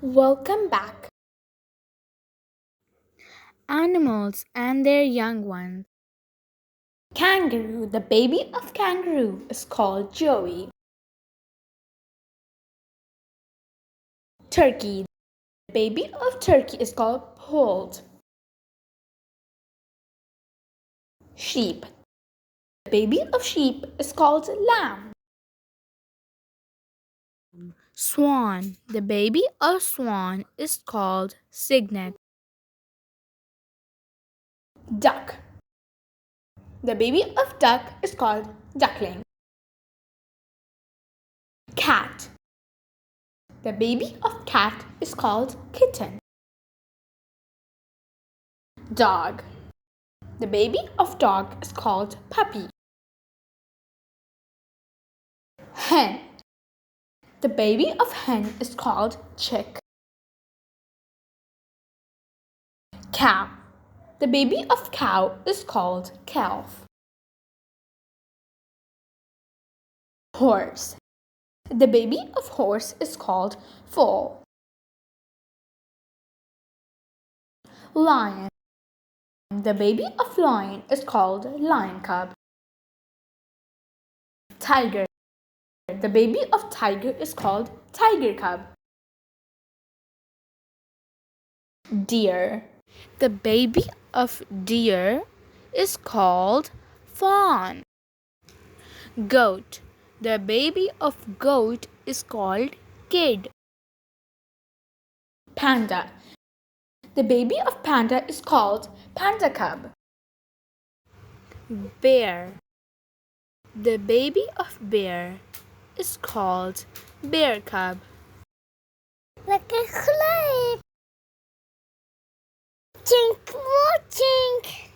Welcome back. Animals and their young ones. Kangaroo, the baby of kangaroo, is called Joey. Turkey, the baby of turkey is called Polt. Sheep, the baby of sheep is called Lamb. Swan, the baby of swan is called Cygnet. Duck, the baby of duck is called Duckling. Cat, the baby of cat is called Kitten. Dog, the baby of dog is called Puppy. Hen, the baby of hen is called Chick. Cow, the baby of cow is called Calf. Horse, the baby of horse is called Foal. Lion, the baby of lion is called Lion Cub. Tiger, the baby of tiger is called Tiger Cub. Deer, the baby of deer is called Fawn. Goat, the baby of goat is called Kid. Panda, the baby of panda is called Panda Cub. Bear, the baby of bear is called Bear Cub. Lekker geluid. Tjink, tjink.